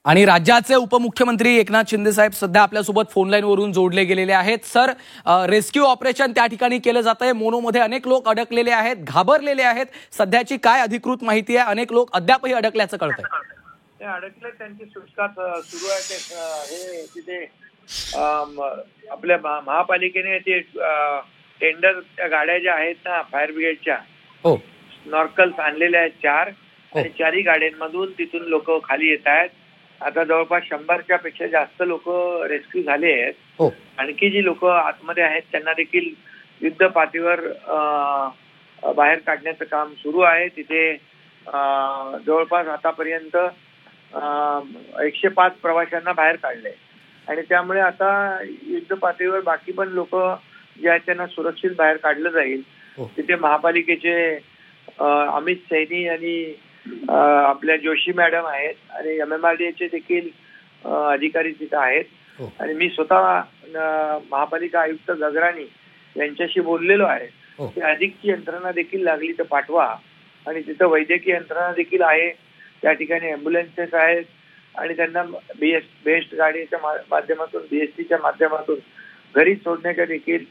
आणि राज्याचे उपमुख्यमंत्री एकनाथ शिंदे साहेब सध्या आपल्यासोबत फोन लाईन वरून जोडले गेलेले आहेत। सर, रेस्क्यू ऑपरेशन त्या ठिकाणी केलं जातंय। मोनोमध्ये अनेक लोक अडकलेले आहेत, घाबरलेले आहेत। सध्याची काय अधिकृत माहिती आहे? अनेक लोक अद्यापही अडकल्याचं कळतंय। ते अडकले, त्यांची सुटका सुरू आहे। हे तिथे आपल्या महापालिकेने ते टेंडर गाड्या ज्या आहेत ना फायर ब्रिगेडच्या, हो, स्नॉर्कल्स आणलेले आहेत 4 आणि 4ही गाड्यांमधून तिथून लोक खाली येत आहेत। आता जवळपास 100च्या पेक्षा जास्त लोक रेस्क्यू झाले आहेत। हो, आणखी जी लोक आतमध्ये आहेत त्यांना देखील युद्ध पातळीवर बाहेर काढण्याचं काम सुरू आहे। तिथे जवळपास आतापर्यंत 105 प्रवाशांना बाहेर काढले आणि त्यामुळे आता युद्ध पातळीवर बाकी पण लोक जे आहेत त्यांना सुरक्षित बाहेर काढलं जाईल। तिथे महापालिकेचे अमित सैनी आणि आपल्या जोशी मॅडम आहेत आणि MMRDAचे देखील अधिकारी तिथे आहेत आणि मी स्वतः महापालिका आयुक्त गगराणी यांच्याशी बोललेलो आहे की अधिकची यंत्रणा देखील लागली तर पाठवा आणि तिथं वैद्यकीय यंत्रणा देखील आहे। त्या ठिकाणी ॲम्ब्युलन्सेस आहेत आणि त्यांना बेस्ट गाडीच्या माध्यमातून BSTच्या माध्यमातून घरी सोडण्याच्या देखील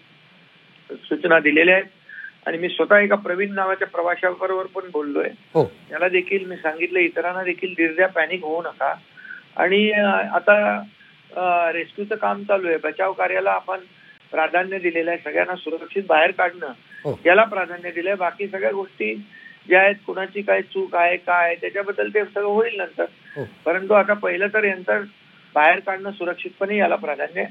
सूचना दिलेल्या आहेत। आणि मी स्वतः एका प्रवीण नावाच्या प्रवाशाबरोबर पण बोललोय। त्याला देखील मी सांगितलं इतरांना देखील धीर पॅनिक होऊ नका आणि आता रेस्क्यूचं काम चालू आहे। बचाव कार्याला आपण प्राधान्य दिलेलं आहे, सगळ्यांना सुरक्षित बाहेर काढणं याला प्राधान्य दिलंय। बाकी सगळ्या गोष्टी ज्या आहेत, कुणाची काय चूक आहे काय त्याच्याबद्दल ते सगळं होईल नंतर, परंतु आता पहिलं तर यंत्र बाहेर काढणं सुरक्षितपणे याला प्राधान्य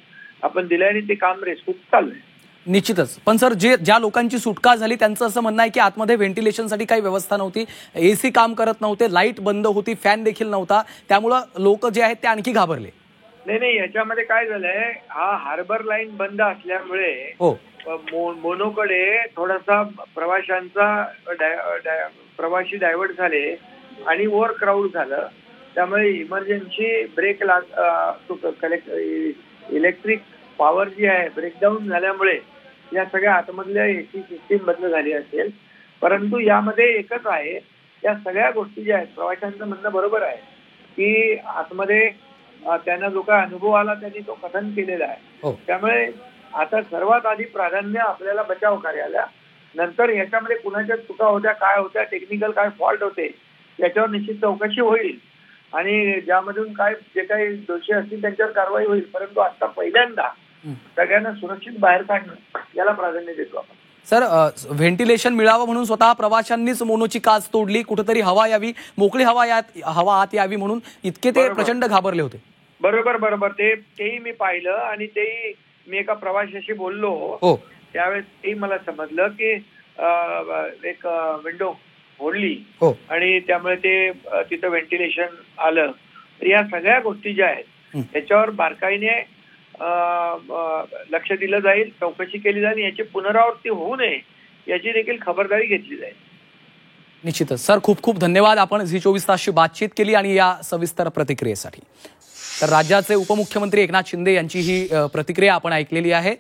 आपण दिलंय आणि ते काम रेस्क्यू चालू आहे। निश्चितच। पण सर, ज्या लोकांची सुटका झाली त्यांचं असं म्हणणं आहे की आतमध्ये व्हेंटिलेशनसाठी काही व्यवस्था नव्हती, AC काम करत नव्हते, लाईट बंद होती, फॅन देखील नव्हता, त्यामुळे लोक जे आहेत ते आणखी घाबरले। नाही, याच्यामध्ये काय झालंय, हा हार्बर लाईन बंद असल्यामुळे मोनोकडे थोडासा प्रवासी डायव्हर्ट झाले आणि ओव्हर क्राऊड झालं। त्यामुळे इमर्जन्सी ब्रेक इलेक्ट्रिक पॉवर जी आहे ब्रेकडाऊन झाल्यामुळे या सगळ्या आतमधल्या AC सिस्टीम बंद झाली असेल। परंतु यामध्ये एकच आहे, या सगळ्या गोष्टी ज्या आहेत, प्रवाशांचं म्हणणं बरोबर आहे की आतमध्ये त्यांना जो काय अनुभव आला त्यांनी तो कथन केलेला आहे। त्यामुळे आता सर्वात आधी प्राधान्य आपल्याला बचाव कार्याला, नंतर याच्यामध्ये कुणाच्या चुका होत्या, काय होत्या, टेक्निकल काय फॉल्ट होते याच्यावर निश्चित चौकशी होईल आणि ज्यामधून काय जे काही दोषी असतील त्यांच्यावर कारवाई होईल। परंतु आता पहिल्यांदा सगळ्यांना सुरक्षित बाहेर काढणं याला प्राधान्य देतो आपण। सर, व्हेंटिलेशन मिळावं म्हणून स्वतः प्रवाशांनीच मोनोची काच तोडली, कुठेतरी हवा यावी, मोकळी हवा आत यावी म्हणून इतके ते प्रचंड घाबरले होते। बरोबर, तेही मी पाहिलं आणि तेही मी एका प्रवाशाशी बोललो, त्यावेळेस तेही मला समजलं की एक विंडो फोडली आणि त्यामुळे ते तिथं व्हेंटिलेशन आलं। तर या सगळ्या गोष्टी ज्या आहेत त्याच्यावर बारकाईने लक्ष दिलं जाईल, चौकशी केली जाईल, याची पुनरावृत्ती होऊ नये याची देखील खबरदारी घेतली जाईल। निश्चितच सर, खूप खूप धन्यवाद। आपण झी24 तासशी बातचीत केली आणि या सविस्तर प्रतिक्रियेसाठी। तर राज्याचे उपमुख्यमंत्री एकनाथ शिंदे यांची ही प्रतिक्रिया आपण ऐकलेली आहे।